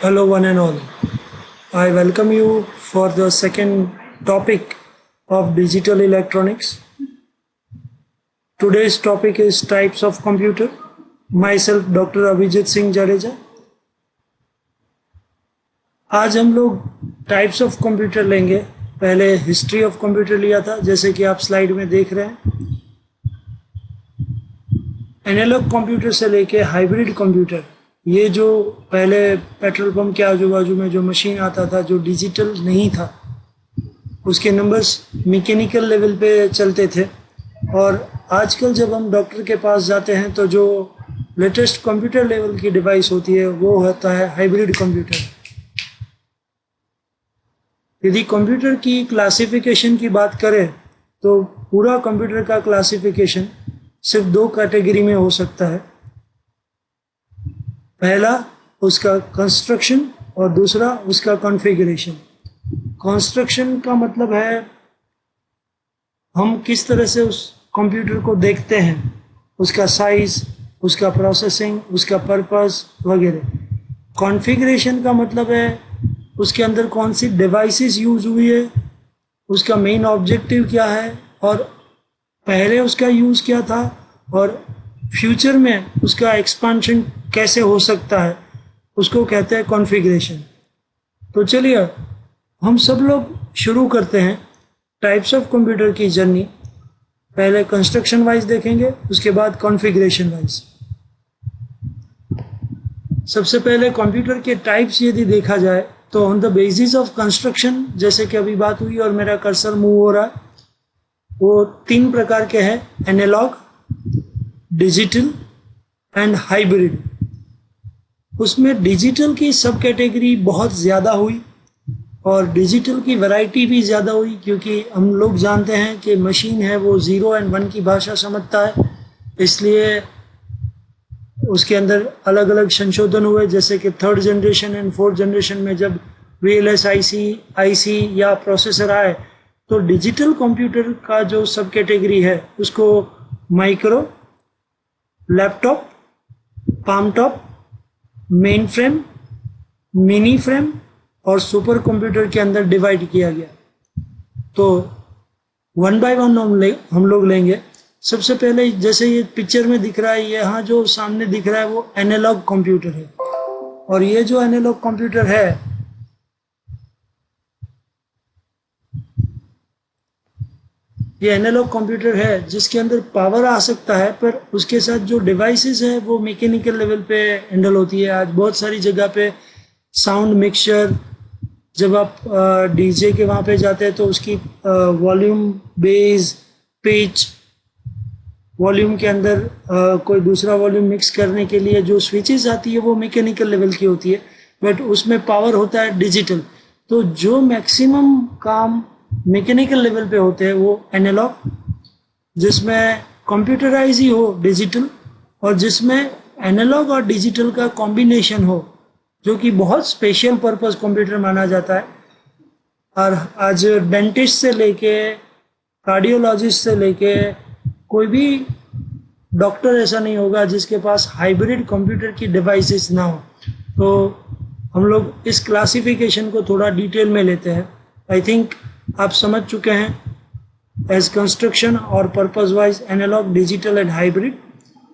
Hello, one and all. I welcome you for the second topic of digital electronics. Today's topic is types of computer. Myself, Dr. Abhijit Singh Jadeja. आज हम लोग types of computer लेंगे. पहले history of computer लिया था, जैसे कि आप स्लाइड में देख रहे हैं. एनालॉग कंप्यूटर से लेके हाइब्रिड कंप्यूटर, ये जो पहले पेट्रोल पंप के आजू बाजू में जो मशीन आता था जो डिजिटल नहीं था, उसके नंबर्स मैकेनिकल लेवल पे चलते थे. और आजकल जब हम डॉक्टर के पास जाते हैं तो जो लेटेस्ट कंप्यूटर लेवल की डिवाइस होती है वो होता है हाइब्रिड कंप्यूटर. यदि कंप्यूटर की क्लासिफिकेशन की बात करें तो पूरा कंप्यूटर का क्लासिफिकेशन सिर्फ दो कैटेगरी में हो सकता है. पहला उसका कंस्ट्रक्शन और दूसरा उसका कॉन्फ़िगरेशन. कंस्ट्रक्शन का मतलब है हम किस तरह से उस कंप्यूटर को देखते हैं, उसका साइज, उसका प्रोसेसिंग, उसका पर्पस वगैरह. कॉन्फ़िगरेशन का मतलब है उसके अंदर कौन सी डिवाइसेस यूज़ हुई है, उसका मेन ऑब्जेक्टिव क्या है और पहले उसका यूज़ क्या था और फ्यूचर में उसका एक्सपेंशन कैसे हो सकता है, उसको कहते हैं कॉन्फ़िगरेशन. तो चलिए हम सब लोग शुरू करते हैं टाइप्स ऑफ कंप्यूटर की जर्नी. पहले कंस्ट्रक्शन वाइज देखेंगे, उसके बाद कॉन्फ़िगरेशन वाइज. सबसे पहले कंप्यूटर के टाइप्स यदि देखा जाए तो on the basis of construction, जैसे कि अभी बात हुई और मेरा कर्सर मूव हो रहा है, वो तीन प्रकार के हैं: एनालॉग, डिजिटल एंड हाइब्रिड. उसमें डिजिटल की सब कैटेगरी बहुत ज़्यादा हुई और डिजिटल की वैरायटी भी ज़्यादा हुई, क्योंकि हम लोग जानते हैं कि मशीन है वो 0 और 1 की भाषा समझता है, इसलिए उसके अंदर अलग अलग संशोधन हुए. जैसे कि third generation and fourth generation में जब VLSI आईसी या प्रोसेसर आए तो डिजिटल कंप्यूटर का जो सब कैटेगरी है उसको micro, laptop, palm top, main frame, mini frame और सुपर कंप्यूटर के अंदर डिवाइड किया गया. तो वन बाय वन हम लोग लेंगे. सबसे पहले जैसे ये पिक्चर में दिख रहा है, यहाँ जो सामने दिख रहा है वो एनालॉग कंप्यूटर है. और ये जो एनालॉग कंप्यूटर है ये एनालॉग कंप्यूटर है जिसके अंदर पावर आ सकता है, पर उसके साथ जो डिवाइसेस है वो मैकेनिकल लेवल पे हैंडल होती है. आज बहुत सारी जगह पे साउंड मिक्सचर, जब आप डीजे के वहाँ पे जाते हैं तो उसकी वॉल्यूम, बेस, पिच, वॉल्यूम के अंदर कोई दूसरा वॉल्यूम मिक्स करने के लिए जो स्विचेस आती है वो मैकेनिकल लेवल की होती है, बट उसमें पावर होता है डिजिटल. तो जो मैक्सिमम काम मैकेनिकल लेवल पे होते हैं वो एनालॉग, जिसमें कंप्यूटराइज ही हो डिजिटल, और जिसमें एनालॉग और डिजिटल का कॉम्बिनेशन हो, जो कि बहुत स्पेशल पर्पस कंप्यूटर माना जाता है. और आज डेंटिस्ट से लेके कार्डियोलॉजिस्ट से लेके कोई भी डॉक्टर ऐसा नहीं होगा जिसके पास हाइब्रिड कंप्यूटर की डिवाइसेस ना हो. तो हम लोग इस क्लासिफिकेशन को थोड़ा डिटेल में लेते हैं. आई थिंक आप समझ चुके हैं एज कंस्ट्रक्शन और purpose wise analog, digital and hybrid.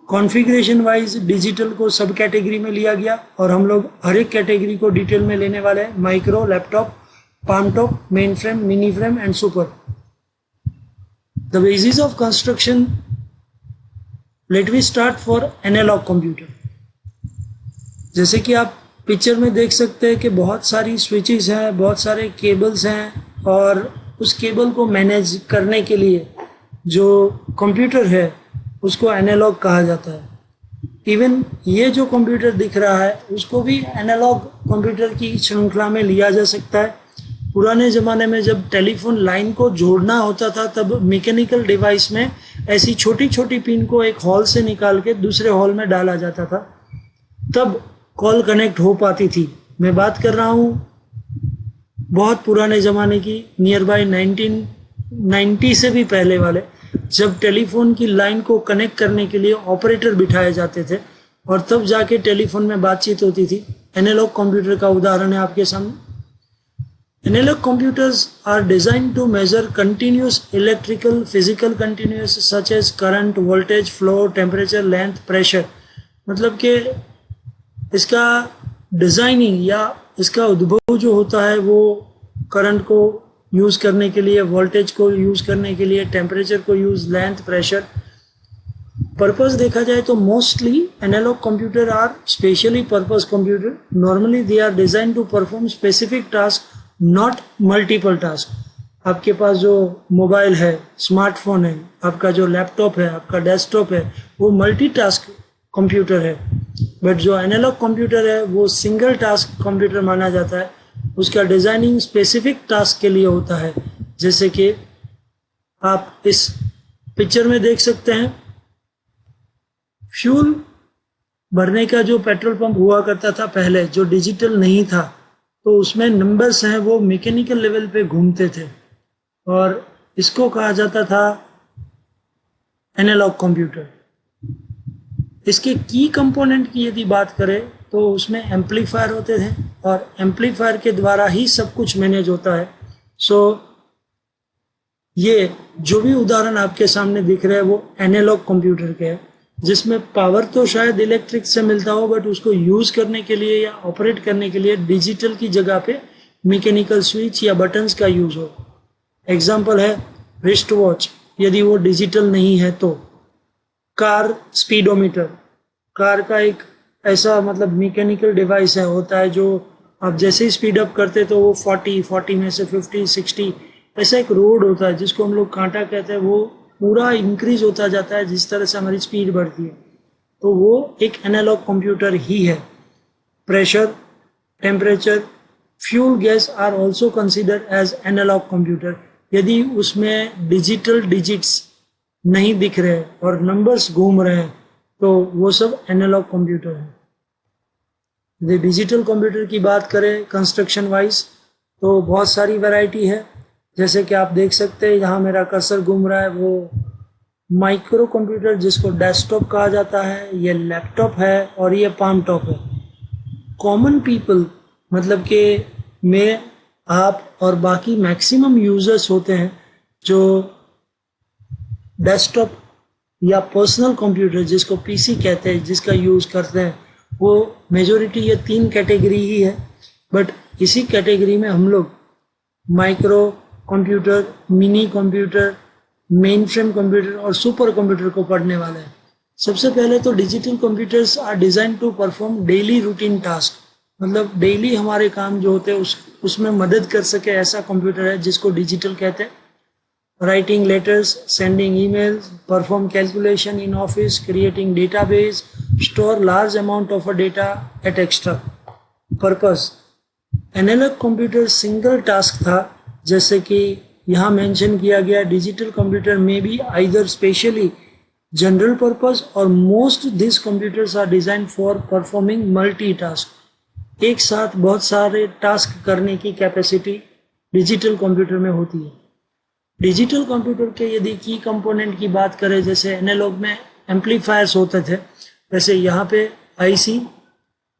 Configuration wise digital को सब कैटेगरी में लिया गया और हम लोग हर एक कैटेगरी को डिटेल में लेने वाले हैं: micro, laptop, palm top, main frame, mini frame and super. The basis of construction, let me start for analog computer. जैसे कि आप पिक्चर में देख सकते हैं कि बहुत सारी स्विचेस हैं, बहुत सारे केबल्स हैं, और उस केबल को मैनेज करने के लिए जो कंप्यूटर है उसको एनालॉग कहा जाता है. इवन ये जो कंप्यूटर दिख रहा है उसको भी एनालॉग कंप्यूटर की श्रृंखला में लिया जा सकता है. पुराने ज़माने में जब टेलीफोन लाइन को जोड़ना होता था तब मैकेनिकल डिवाइस में ऐसी छोटी छोटी पिन को एक हॉल से निकाल के दूसरे हॉल में डाला जाता था, तब कॉल कनेक्ट हो पाती थी. मैं बात कर रहा हूँ बहुत पुराने ज़माने की, नियर बाय 1990 से भी पहले वाले, जब टेलीफोन की लाइन को कनेक्ट करने के लिए ऑपरेटर बिठाए जाते थे और तब जाके टेलीफोन में बातचीत होती थी. एनालॉग कंप्यूटर का उदाहरण है आपके सामने। Analog computers are designed to measure continuous electrical, physical continuous such as current, voltage, flow, temperature, length, pressure। मतलब कि इसका डिज़ाइनिंग या इसका उद्भव जो होता है वो करंट को यूज़ करने के लिए, वोल्टेज को यूज़ करने के लिए, टेम्परेचर को यूज़, लेंथ, प्रेशर। पर्पस देखा जाए तो mostly analog computer are specially purpose computer. Normally they are design to perform specific task, not multiple task. आपके पास जो मोबाइल है, स्मार्टफोन है, आपका जो लैपटॉप है, आपका डेस्कटॉप है, वो मल्टीटास्क कंप्यूटर है। बट जो एनालॉग कंप्यूटर है वो सिंगल टास्क कंप्यूटर माना जाता है। उसका डिजाइनिंग स्पेसिफिक टास्क के लिए होता है। जैसे कि आप इस पिक्चर में देख सकते हैं, फ्यूल भरने का जो पेट्रोल पंप हुआ करता था पहले, जो डिजिटल नहीं था, तो उसमें नंबर्स हैं वो मैकेनिकल लेवल पे घूमते थे और इसको कहा जाता था एनालॉग कंप्यूटर। इसके की कंपोनेंट की यदि बात करें तो उसमें एम्पलीफायर होते थे और एम्पलीफायर के द्वारा ही सब कुछ मैनेज होता है। सो ये जो भी उदाहरण आपके सामने दिख रहे हैं वो एनालॉग कंप्यूटर के हैं, जिसमें पावर तो शायद इलेक्ट्रिक से मिलता हो, बट उसको यूज करने के लिए या ऑपरेट करने के लिए डिजिटल की जगह पे मैकेनिकल स्विच या बटन्स का यूज हो। एग्जाम्पल है रिस्ट वॉच, यदि वो डिजिटल नहीं है तो। कार स्पीडोमीटर, कार का एक ऐसा मतलब मैकेनिकल डिवाइस है, होता है जो आप जैसे ही स्पीड अप करते तो वो 40 में से 50, 60 ऐसा एक रोड होता है जिसको हम लोग कांटा कहते हैं, वो पूरा इंक्रीज होता जाता है जिस तरह से हमारी स्पीड बढ़ती है। तो वो एक एनालॉग कंप्यूटर ही है। Pressure, temperature, fuel, gas are also consider as analog computer. यदि उसमें डिजिटल डिजिट्स नहीं दिख रहे और नंबर्स घूम रहे हैं तो वो सब एनालॉग कंप्यूटर है। यदि डिजिटल कंप्यूटर की बात करें कंस्ट्रक्शन वाइज तो बहुत सारी वैरायटी है। जैसे कि आप देख सकते हैं यहाँ मेरा कर्सर घूम रहा है, वो माइक्रो कंप्यूटर जिसको डेस्कटॉप कहा जाता है, ये लैपटॉप है और ये पाम टॉप है। कॉमन पीपल मतलब कि मैं, आप और बाकी मैक्सिमम यूजर्स होते हैं जो डेस्कटॉप या पर्सनल कंप्यूटर जिसको पीसी कहते हैं, जिसका यूज़ करते हैं, वो मेजोरिटी ये 3 कैटेगरी ही है। बट इसी कैटेगरी में हम लोग micro computer, mini computer, main frame computer और सुपर कंप्यूटर को पढ़ने वाले हैं। सबसे पहले तो digital computers are design to perform daily routine task, मतलब डेली हमारे काम जो होते हैं उसमें मदद कर सके, ऐसा कंप्यूटर है जिसको डिजिटल कहते हैं। Writing letters, sending emails, perform calculation in office, creating database, store large amount of data at extra purpose. Analog computer single task था, जैसे कि यहाँ मेंशन किया गया। डिजिटल कंप्यूटर में भी आइदर स्पेशली जनरल पर्पस और most this computers are design for performing multitask. एक साथ बहुत सारे टास्क करने की कैपेसिटी डिजिटल कंप्यूटर में होती है। डिजिटल कंप्यूटर के यदि की कंपोनेंट की बात करें, जैसे एनालॉग में एम्पलीफायर्स होते थे, वैसे यहाँ पे आईसी,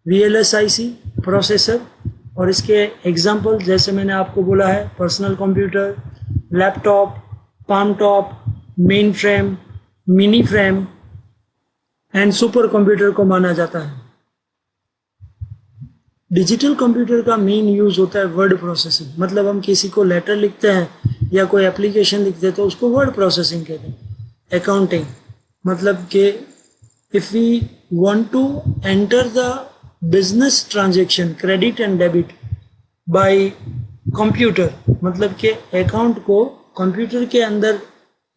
VLSI, प्रोसेसर और इसके एग्जाम्पल जैसे मैंने आपको बोला है personal computer, laptop, palm top, main frame, mini frame and super computer को माना जाता है। डिजिटल कंप्यूटर का मेन यूज होता है वर्ड प्रोसेसिंग, मतलब हम किसी को लेटर लिखते हैं या कोई एप्लीकेशन लिखते हैं तो उसको वर्ड प्रोसेसिंग कहते हैं। अकाउंटिंग मतलब कि if we want to enter the business transaction, credit and debit by computer, मतलब कि अकाउंट को कंप्यूटर के अंदर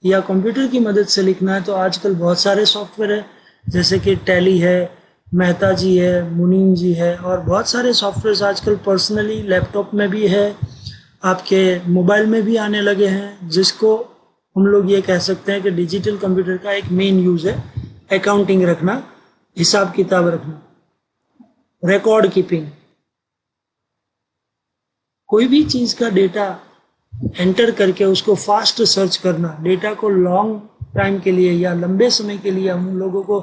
या कंप्यूटर की मदद से लिखना है, तो आजकल बहुत सारे सॉफ्टवेयर है, जैसे कि टैली है, मेहता जी है, मुनीम जी है, और बहुत सारे सॉफ्टवेयर आजकल पर्सनली लैपटॉप में भी है, आपके मोबाइल में भी आने लगे हैं, जिसको हम लोग ये कह सकते हैं कि डिजिटल कंप्यूटर का एक मेन यूज है अकाउंटिंग रखना, हिसाब किताब रखना, रिकॉर्ड कीपिंग। कोई भी चीज का डेटा एंटर करके उसको फास्ट सर्च करना, डेटा को लॉन्ग टाइम के लिए या लंबे समय के लिए हम लोगों को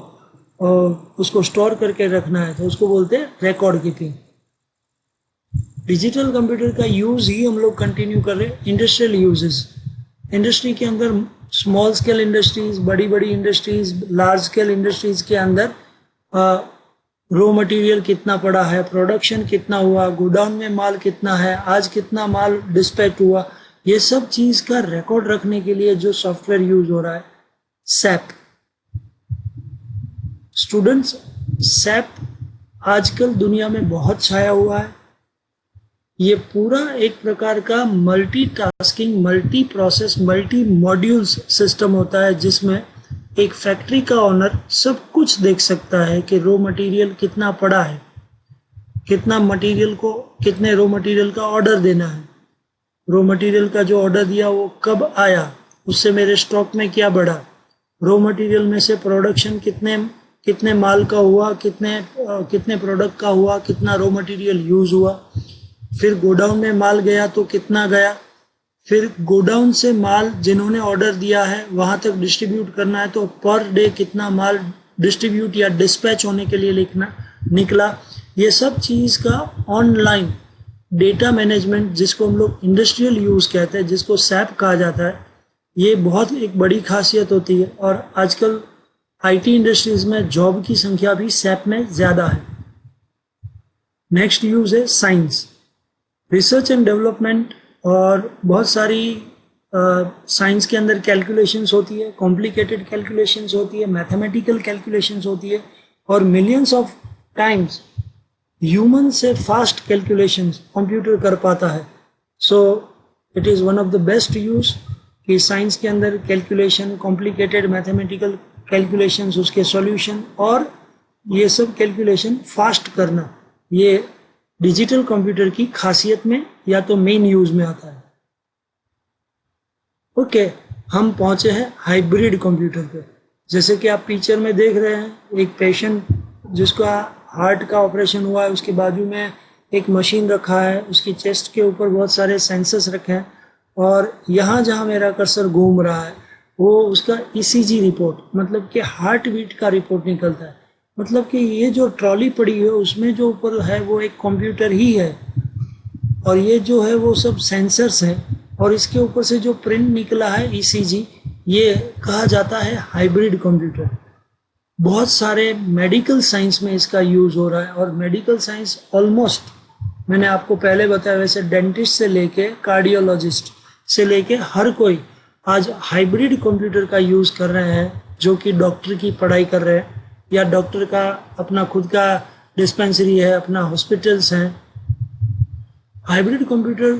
उसको स्टोर करके रखना है, तो उसको बोलते हैं रिकॉर्ड कीपिंग। डिजिटल कंप्यूटर का यूज़ ही हम लोग कंटिन्यू कर रहे हैं। इंडस्ट्रियल यूजेस, इंडस्ट्री के अंदर स्मॉल स्केल इंडस्ट्रीज, बड़ी बड़ी इंडस्ट्रीज, लार्ज स्केल इंडस्ट्रीज के अंदर रॉ मटेरियल कितना पड़ा है, प्रोडक्शन कितना हुआ, गोडाउन में माल कितना है, आज कितना माल डिस्पैच हुआ, ये सब चीज़ का रिकॉर्ड रखने के लिए जो सॉफ्टवेयर यूज हो रहा है, सैप। स्टूडेंट्स, सैप आजकल दुनिया में बहुत छाया हुआ है। ये पूरा एक प्रकार का multitasking, multi process, multi modules system होता है, जिसमें एक फैक्ट्री का ऑनर सब कुछ देख सकता है कि रॉ मटेरियल कितना पड़ा है, कितना मटेरियल को, कितने रॉ मटेरियल का ऑर्डर देना है, रॉ मटेरियल का जो ऑर्डर दिया वो कब आया, उससे मेरे स्टॉक में क्या बढ़ा, रॉ मटेरियल में से प्रोडक्शन कितने माल का हुआ, कितने प्रोडक्ट का हुआ, कितना रॉ मटेरियल यूज हुआ, फिर गोडाउन में माल गया तो कितना गया, फिर गोडाउन से माल जिन्होंने ऑर्डर दिया है वहां तक डिस्ट्रीब्यूट करना है तो पर डे कितना माल डिस्ट्रीब्यूट या डिस्पैच होने के लिए निकला। ये सब चीज़ का ऑनलाइन डेटा मैनेजमेंट, जिसको हम लोग इंडस्ट्रियल यूज़ कहते हैं, जिसको सैप कहा जाता है, ये बहुत एक बड़ी खासियत होती है। और आजकल आईटी इंडस्ट्रीज में जॉब की संख्या भी सैप में ज़्यादा है। नेक्स्ट यूज़ है साइंस, रिसर्च एंड डेवलपमेंट। और बहुत सारी साइंस के अंदर कैलकुलेशंस होती है, कॉम्प्लिकेटेड कैलकुलेशंस होती है, मैथमेटिकल कैलकुलेशंस होती है, और मिलियंस ऑफ टाइम्स ह्यूमन से फास्ट कैलकुलेशंस कंप्यूटर कर पाता है। So it is one of the best use कि साइंस के अंदर कैलकुलेशन, कॉम्प्लिकेटेड मैथमेटिकल कैलकुलेशंस, उसके सॉल्यूशन और ये सब कैलकुलेशन फास्ट करना, ये डिजिटल कंप्यूटर की खासियत में या तो मेन यूज में आता है। ओके, हम पहुंचे हैं हाइब्रिड कंप्यूटर पे। जैसे कि आप पिक्चर में देख रहे हैं, एक पेशेंट जिसका हार्ट का ऑपरेशन हुआ है, उसके बाजू में एक मशीन रखा है, उसकी चेस्ट के ऊपर बहुत सारे सेंसर्स रखे हैं, और यहाँ जहाँ मेरा कर्सर घूम रहा है वो उसका ईसीजी रिपोर्ट, मतलब कि हार्ट बीट का रिपोर्ट निकलता है। मतलब कि ये जो ट्रॉली पड़ी है उसमें जो ऊपर है वो एक कंप्यूटर ही है, और ये जो है वो सब सेंसर्स हैं, और इसके ऊपर से जो प्रिंट निकला है ईसीजी, ये कहा जाता है हाइब्रिड कंप्यूटर। बहुत सारे मेडिकल साइंस में इसका यूज़ हो रहा है, और मेडिकल साइंस ऑलमोस्ट मैंने आपको पहले बताया वैसे डेंटिस्ट से लेके कार्डियोलॉजिस्ट से लेके हर कोई आज हाइब्रिड कंप्यूटर का यूज़ कर रहे हैं, जो कि डॉक्टर की पढ़ाई कर रहे हैं, या डॉक्टर का अपना खुद का डिस्पेंसरी है, अपना हॉस्पिटल्स हैं। Hybrid computer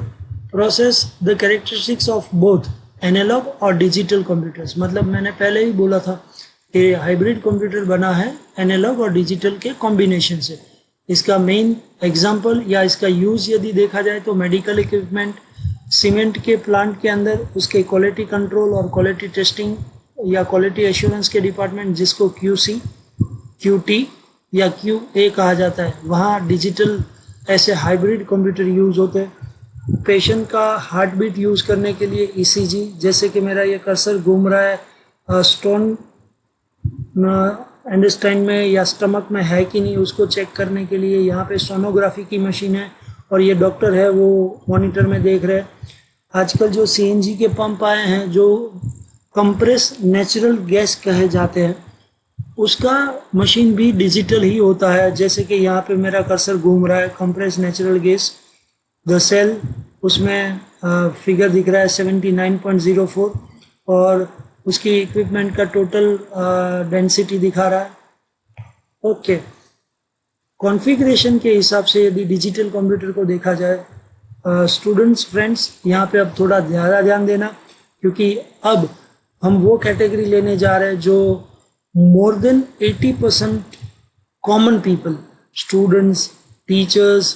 process the characteristics of both analog और डिजिटल कंप्यूटर्स। मतलब मैंने पहले ही बोला था कि हाइब्रिड कंप्यूटर बना है एनालॉग और डिजिटल के कॉम्बिनेशन से। इसका मेन एग्जांपल या इसका यूज़ यदि देखा जाए तो मेडिकल इक्विपमेंट, सीमेंट के प्लांट के अंदर उसके क्वालिटी कंट्रोल और क्वालिटी टेस्टिंग या क्वालिटी एश्योरेंस के डिपार्टमेंट, जिसको QC, QT या QA कहा जाता है, वहाँ डिजिटल ऐसे हाइब्रिड कंप्यूटर यूज़ होते हैं। पेशेंट का हार्ट बीट यूज़ करने के लिए ECG, जैसे कि मेरा ये कर्सर घूम रहा है, स्टोन इंटेस्टाइन में या स्टमक में है कि नहीं उसको चेक करने के लिए यहाँ पे सोनोग्राफी की मशीन है, और ये डॉक्टर है वो मॉनिटर में देख रहे हैं। आजकल जो CNG के पंप आए हैं, जो कंप्रेस नेचुरल गैस कहे जाते हैं, उसका मशीन भी डिजिटल ही होता है। जैसे कि यहाँ पे मेरा कर्सर घूम रहा है, compress natural gas the sale, उसमें फिगर दिख रहा है 79.04, और उसकी इक्विपमेंट का टोटल डेंसिटी दिखा रहा है। ओके, कॉन्फ़िगरेशन के हिसाब से यदि डिजिटल कंप्यूटर को देखा जाए, स्टूडेंट्स फ्रेंड्स, यहाँ पे अब थोड़ा ज़्यादा ध्यान देना, क्योंकि अब हम वो कैटेगरी लेने जा रहे हैं जो more than 80% common people, students, teachers,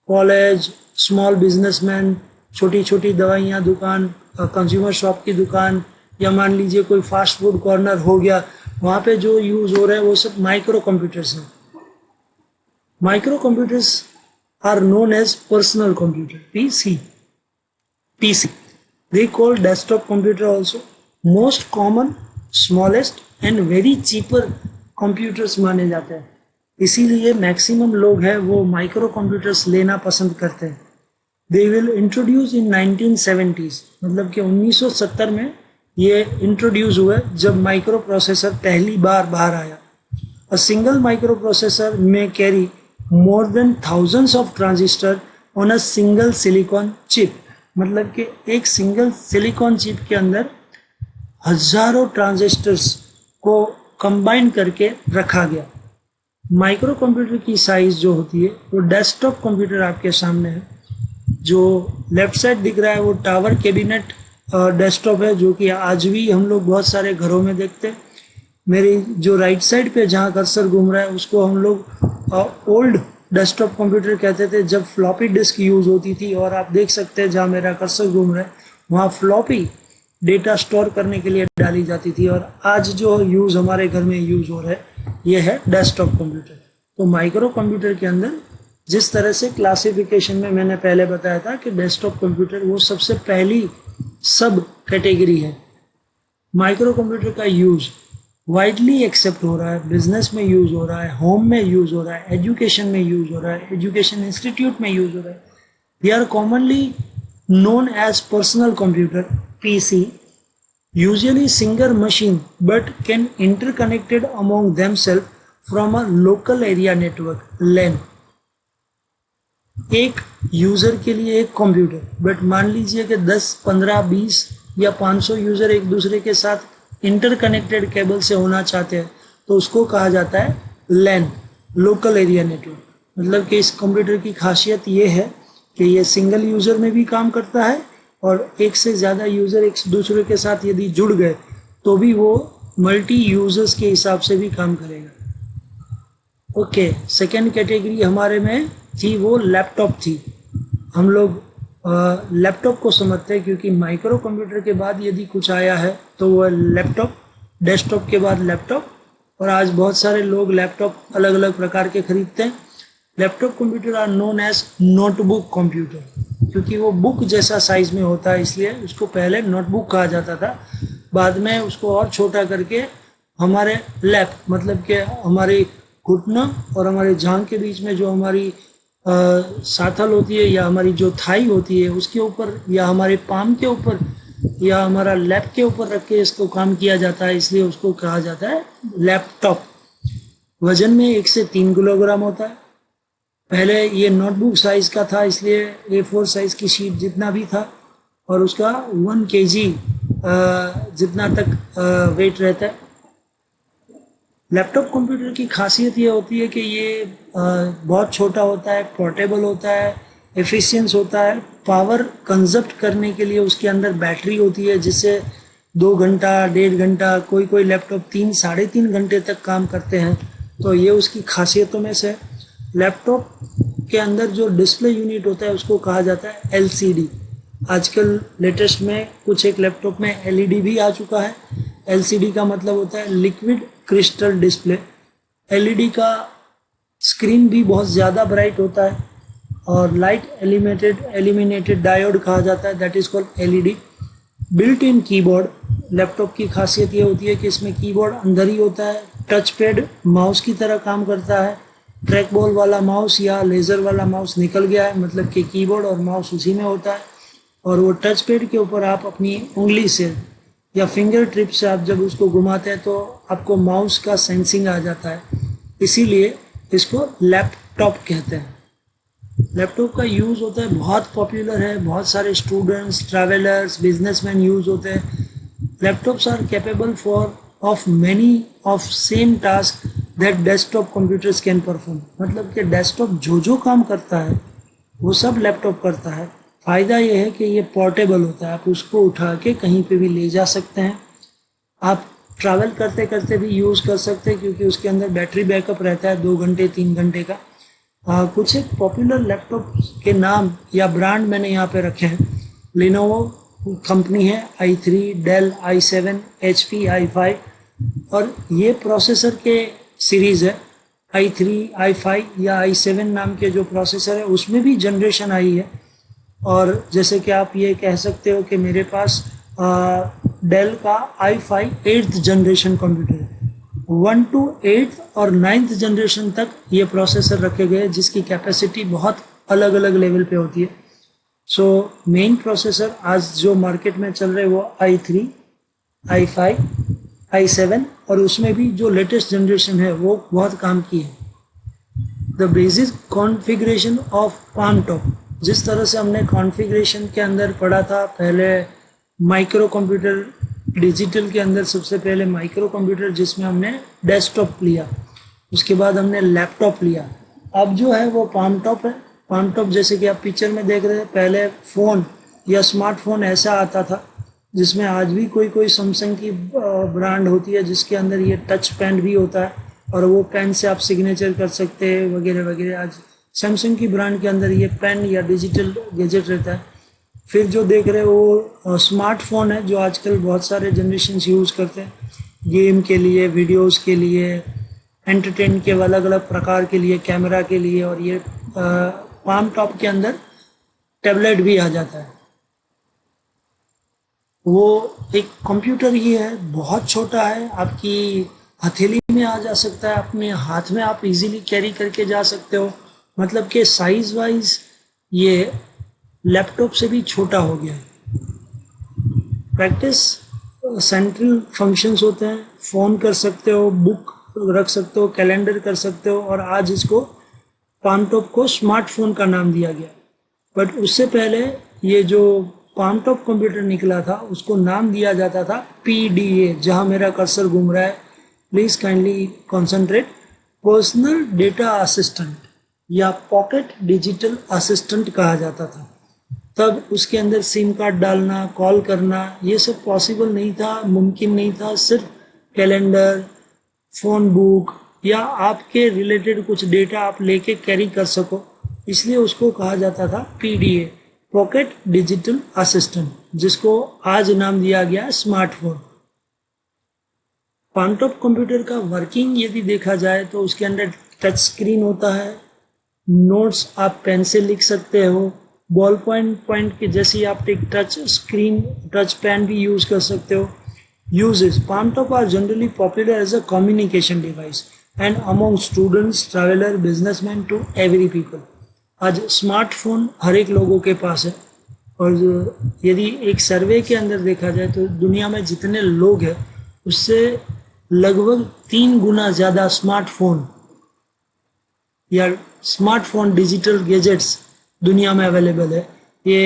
college, small businessman, छोटी छोटी दवाइयाँ दुकान, कंज्यूमर शॉप की दुकान, या मान लीजिए कोई फास्ट फूड कॉर्नर हो गया, वहाँ पे जो यूज़ हो रहा है वो सब माइक्रो कंप्यूटर्स हैं। Micro computers are known as personal computer, PC. They call desktop computer also. Most common, smallest and very cheaper computers माने जाते हैं। इसीलिए मैक्सिमम लोग हैं वो माइक्रो कंप्यूटर्स लेना पसंद करते हैं। They will introduce in 1970s, मतलब कि 1970 में ये इंट्रोड्यूस हुआ जब माइक्रो प्रोसेसर पहली बार बाहर आया। अ सिंगल माइक्रो प्रोसेसर में carry more than thousands of transistor on a single silicon chip, मतलब कि एक सिंगल सिलिकॉन चिप के अंदर हजारों ट्रांजिस्टर्स को कंबाइन करके रखा गया। माइक्रो कंप्यूटर की साइज जो होती है वो डेस्कटॉप कंप्यूटर आपके सामने है। जो लेफ्ट साइड दिख रहा है वो टावर कैबिनेट डेस्कटॉप है, जो कि आज भी हम लोग बहुत सारे घरों में देखते हैं। मेरी जो राइट साइड पे जहाँ कर्सर घूम रहा है उसको हम लोग ओल्ड डेस्कटॉप कंप्यूटर कहते थे, जब फ्लॉपी डिस्क यूज होती थी। और आप देख सकते हैं जहाँ मेरा कर्सर घूम रहा है वहाँ फ्लॉपी डेटा स्टोर करने के लिए डाली जाती थी। और आज जो यूज हमारे घर में यूज हो रहा है ये है डेस्कटॉप कंप्यूटर। तो माइक्रो कंप्यूटर के अंदर जिस तरह से क्लासिफिकेशन में मैंने पहले बताया था कि डेस्कटॉप कंप्यूटर वो सबसे पहली सब कैटेगरी है। माइक्रो कंप्यूटर का यूज वाइडली एक्सेप्ट हो रहा है, बिजनेस में यूज हो रहा है, होम में यूज हो रहा है, एजुकेशन में यूज हो रहा है, एजुकेशन इंस्टीट्यूट में यूज हो रहा है। They are commonly known as personal computer PC, usually single machine but can interconnected among themselves from a local area network LAN। एक यूजर के लिए एक कंप्यूटर, बट मान लीजिए कि 10, 15, 20 या 500 यूजर एक दूसरे के साथ इंटरकनेक्टेड केबल से होना चाहते हैं तो उसको कहा जाता है LAN, लोकल एरिया नेटवर्क। मतलब कि इस कंप्यूटर की खासियत ये है कि ये सिंगल यूजर में भी काम करता है और एक से ज़्यादा यूजर एक दूसरे के साथ यदि जुड़ गए तो भी वो मल्टी यूजर्स के हिसाब से भी काम करेगा। ओके, सेकेंड कैटेगरी हमारे में थी वो लैपटॉप थी। हम लोग लैपटॉप को समझते हैं क्योंकि माइक्रो कंप्यूटर के बाद यदि कुछ आया है तो वह लैपटॉप, डेस्कटॉप के बाद लैपटॉप। और आज बहुत सारे लोग लैपटॉप अलग अलग प्रकार के खरीदते हैं। Laptop computer are known as notebook computer, क्योंकि वो बुक जैसा साइज में होता है इसलिए उसको पहले नोटबुक कहा जाता था। बाद में उसको और छोटा करके हमारे लैप, मतलब कि हमारे घुटना और हमारे जांघ के बीच में जो हमारी साथल होती है या हमारी जो थाई होती है उसके ऊपर या हमारे पाम के ऊपर या हमारा लैप के ऊपर रख के इसको काम किया जाता है, इसलिए उसको कहा जाता है लैपटॉप। वजन में 1 से 3 किलोग्राम होता है। पहले ये नोटबुक साइज का था इसलिए A4 साइज की शीट जितना भी था और उसका 1 kg जितना तक वेट रहता है। लैपटॉप कंप्यूटर की खासियत ये होती है कि ये बहुत छोटा होता है, पोर्टेबल होता है, एफिशिएंस होता है। पावर कंजप्ट करने के लिए उसके अंदर बैटरी होती है जिससे 2 घंटा, 1.5 घंटा, कोई लैपटॉप 3, 3.5 घंटे तक काम करते हैं। तो ये उसकी खासियतों में से। लैपटॉप के अंदर जो डिस्प्ले यूनिट होता है उसको कहा जाता है LCD। आजकल लेटेस्ट में कुछ एक लैपटॉप में LED भी आ चुका है। LCD का मतलब होता है लिक्विड क्रिस्टल डिस्प्ले। LED का स्क्रीन भी बहुत ज़्यादा ब्राइट होता है और लाइट एलिमिनेटेड डायोड कहा जाता है, that is called LED। Built in keyboard, laptop की खासियत ये होती है कि इसमें कीबोर्ड अंदर ही होता है। टच पैड माउस की तरह काम करता है। ट्रैक बॉल वाला माउस या लेज़र वाला माउस निकल गया है, मतलब कि कीबोर्ड और माउस उसी में होता है। और वो टच पैड के ऊपर आप अपनी उंगली से या फिंगर टिप से आप जब उसको घुमाते हैं तो आपको माउस का सेंसिंग आ जाता है, इसीलिए इसको लैपटॉप कहते हैं। लैपटॉप का यूज़ होता है, बहुत पॉपुलर है, बहुत सारे स्टूडेंट्स, ट्रैवलर्स, बिजनेसमैन यूज़ होते हैं। Laptops are capable for of many of same task that desktop computers can perform. मतलब कि डेस्कटॉप जो काम करता है वो सब लैपटॉप करता है। फ़ायदा ये है कि ये पोर्टेबल होता है, आप उसको उठा के कहीं पे भी ले जा सकते हैं। आप ट्रैवल करते करते भी यूज़ कर सकते हैं क्योंकि उसके अंदर बैटरी बैकअप रहता है 2 घंटे 3 घंटे का। कुछ एक पॉपुलर लैपटॉप के नाम या ब्रांड मैंने यहाँ पे रखे हैं। लिनोवो कंपनी है, i3, del i7, HP i5 और ये प्रोसेसर के सीरीज़ है। i3, i5 या i7 नाम के जो प्रोसेसर है उसमें भी जनरेशन आई है। और जैसे कि आप ये कह सकते हो कि मेरे पास डेल का i5 8th जनरेशन कंप्यूटर है। 1 to 8th और 9th जनरेशन तक ये प्रोसेसर रखे गए जिसकी कैपेसिटी बहुत अलग अलग लेवल पे होती है। सो मेन प्रोसेसर आज जो मार्केट में चल रहे हैं वो i3, i5, i7 और उसमें भी जो लेटेस्ट जनरेशन है वो बहुत काम की है। The basic configuration of palm top, जिस तरह से हमने कॉन्फ़िगरेशन के अंदर पढ़ा था पहले, माइक्रो कंप्यूटर डिजिटल के अंदर सबसे पहले माइक्रो कंप्यूटर जिसमें हमने डेस्कटॉप लिया, उसके बाद हमने लैपटॉप लिया, अब जो है वो पाम टॉप है। पाम टॉप जैसे कि आप पिक्चर में देख रहे हैं, पहले फ़ोन या स्मार्टफोन ऐसा आता था जिसमें आज भी कोई कोई सैमसंग की ब्रांड होती है जिसके अंदर ये टच पेन भी होता है और वो पेन से आप सिग्नेचर कर सकते हैं वगैरह वगैरह। आज सैमसंग की ब्रांड के अंदर ये पेन या डिजिटल गैजेट रहता है। फिर जो देख रहे हो वो स्मार्टफोन है जो आजकल बहुत सारे जनरेशन यूज़ करते हैं, गेम के लिए, वीडियोस के लिए, एंटरटेन के अलग अलग प्रकार के लिए, कैमरा के लिए। और ये पाम टॉप के अंदर टैबलेट भी आ जाता है। वो एक कंप्यूटर ही है, बहुत छोटा है, आपकी हथेली में आ जा सकता है, अपने हाथ में आप इजीली कैरी करके जा सकते हो। मतलब कि साइज वाइज ये लैपटॉप से भी छोटा हो गया है। प्रैक्टिस सेंट्रल फंक्शंस होते हैं, फ़ोन कर सकते हो, बुक रख सकते हो, कैलेंडर कर सकते हो, और आज इसको पाम टॉप को स्मार्टफोन का नाम दिया गया। बट उससे पहले ये जो पाम टॉप कंप्यूटर निकला था उसको नाम दिया जाता था PDA, जहां मेरा कर्सर घूम रहा है, please kindly concentrate, personal data assistant या पॉकेट डिजिटल असिस्टेंट कहा जाता था। तब उसके अंदर सिम कार्ड डालना, कॉल करना, ये सब पॉसिबल नहीं था, मुमकिन नहीं था। सिर्फ कैलेंडर, फ़ोन बुक या आपके रिलेटेड कुछ डेटा आप लेके कैरी कर सको, इसलिए उसको कहा जाता था PDA, पॉकेट डिजिटल असिस्टेंट, जिसको आज नाम दिया गया स्मार्टफोन। पाम टॉप कंप्यूटर का वर्किंग यदि देखा जाए तो उसके अंदर टच स्क्रीन होता है, नोट्स आप पेन से लिख सकते हो, बॉल पॉइंट के जैसी आप एक टच स्क्रीन, टच पेन भी यूज़ कर सकते हो। Uses: Palm top are generally popular as a communication device and among students, traveler, businessmen to every people. आज स्मार्टफोन हर एक लोगों के पास है। और यदि एक सर्वे के अंदर देखा जाए तो दुनिया में जितने लोग हैं उससे लगभग 3 गुना ज़्यादा स्मार्टफोन या स्मार्टफोन डिजिटल गैजेट्स दुनिया में अवेलेबल है। ये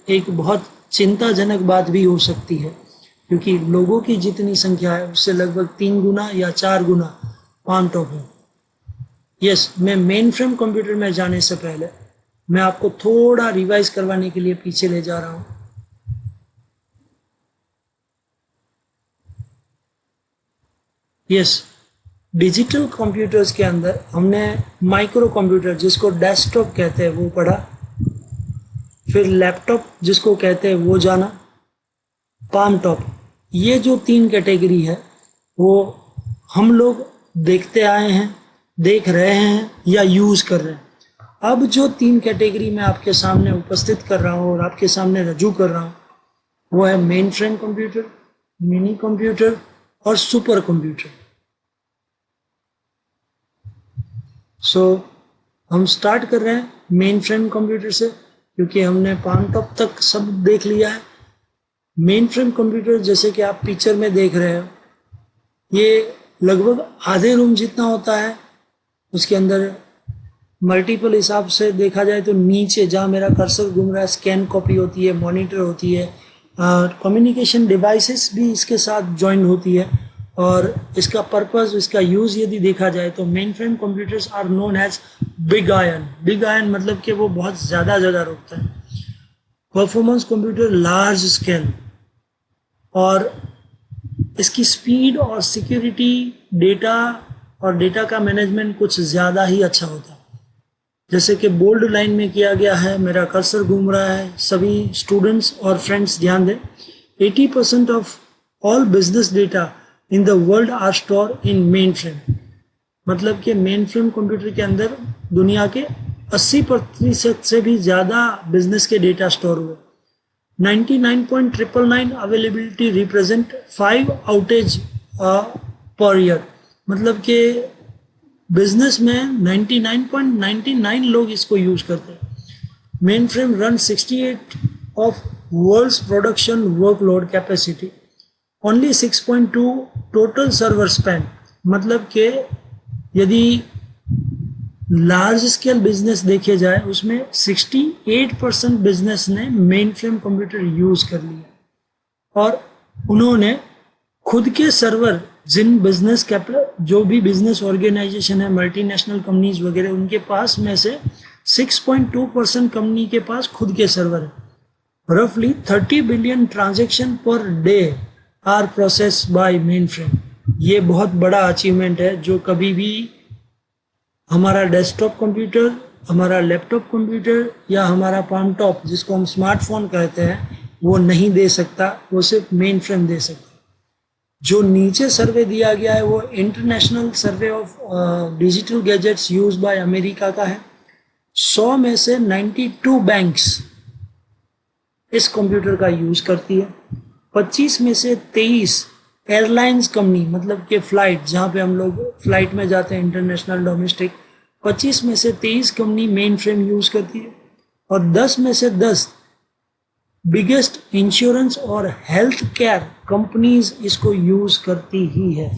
एक बहुत चिंताजनक बात भी हो सकती है क्योंकि लोगों की जितनी संख्या है उससे लगभग 3 गुना या 4 गुना पाम टॉप है। यस, मैं मेन फ्रेम कंप्यूटर में जाने से पहले मैं आपको थोड़ा रिवाइज करवाने के लिए पीछे ले जा रहा हूँ। यस, डिजिटल कंप्यूटर्स के अंदर हमने माइक्रो कंप्यूटर जिसको डेस्कटॉप कहते हैं वो पढ़ा, फिर लैपटॉप जिसको कहते हैं वो जाना, पाम टॉप। ये जो 3 कैटेगरी है वो हम लोग देखते आए हैं, देख रहे हैं या यूज़ कर रहे हैं। अब जो 3 कैटेगरी मैं आपके सामने उपस्थित कर रहा हूँ और आपके सामने रजू कर रहा हूँ वो है main frame computer, mini computer और सुपर कंप्यूटर। सो हम स्टार्ट कर रहे हैं मेन फ्रेम कंप्यूटर से क्योंकि हमने पाम टॉप तक सब देख लिया है। मेन फ्रेम कंप्यूटर जैसे कि आप पिक्चर में देख रहे हो, ये लगभग आधे रूम जितना होता है। उसके अंदर मल्टीपल हिसाब से देखा जाए तो नीचे जहाँ मेरा कर्सर घूम रहा है स्कैन कॉपी होती है, मॉनिटर होती है, कम्युनिकेशन डिवाइसेस भी इसके साथ ज्वाइन होती है। और इसका पर्पस, इसका यूज़ यदि देखा जाए तो main frame computers are known as big iron. Big iron मतलब कि वो बहुत ज़्यादा जगह रोकता है। परफॉर्मेंस कंप्यूटर लार्ज स्केल, और इसकी स्पीड और सिक्योरिटी, डेटा और डेटा का मैनेजमेंट कुछ ज़्यादा ही अच्छा होता है। जैसे कि बोल्ड लाइन में किया गया है, मेरा कर्सर घूम रहा है, सभी स्टूडेंट्स और फ्रेंड्स ध्यान दें, 80% of all business data in the world are store in main frame. मतलब कि मेन फ्रेम कंप्यूटर के अंदर दुनिया के 80% से भी ज़्यादा बिजनेस के डेटा स्टोर हुए। 99.999 availability represent 5 outage per year. मतलब कि बिजनेस में 99.99 लोग इसको यूज करते हैं। Main frame run 68 of world's production workload capacity, only 6.2 total server span. मतलब कि यदि लार्ज स्केल बिजनेस देखे जाए उसमें 68% बिजनेस ने मेन फ्रेम कंप्यूटर यूज कर लिया और उन्होंने खुद के सर्वर जिन बिजनेस जो भी बिजनेस ऑर्गेनाइजेशन है, मल्टीनेशनल कंपनीज वगैरह, उनके पास में से 6.2% कंपनी के पास खुद के सर्वर है. Roughly 30 billion transaction per day are processed by mainframe. ये बहुत बड़ा अचीवमेंट है जो कभी भी हमारा डेस्कटॉप कंप्यूटर, हमारा लैपटॉप कंप्यूटर या हमारा पाम टॉप जिसको हम स्मार्टफोन कहते हैं वो नहीं दे सकता, वो सिर्फ मेन फ्रेम दे सकता. जो नीचे सर्वे दिया गया है वो international survey of digital gadgets use by America का है. 100 में से 92 बैंक्स इस कंप्यूटर का यूज करती है. 25 में से 23 एयरलाइंस कंपनी, मतलब कि फ्लाइट जहां पे हम लोग फ्लाइट में जाते हैं इंटरनेशनल डोमेस्टिक, 25 में से 23 कंपनी मेन फ्रेम यूज करती है. और 10 में से 10 बिगेस्ट इंश्योरेंस और हेल्थ केयर कंपनीज इसको यूज करती ही है.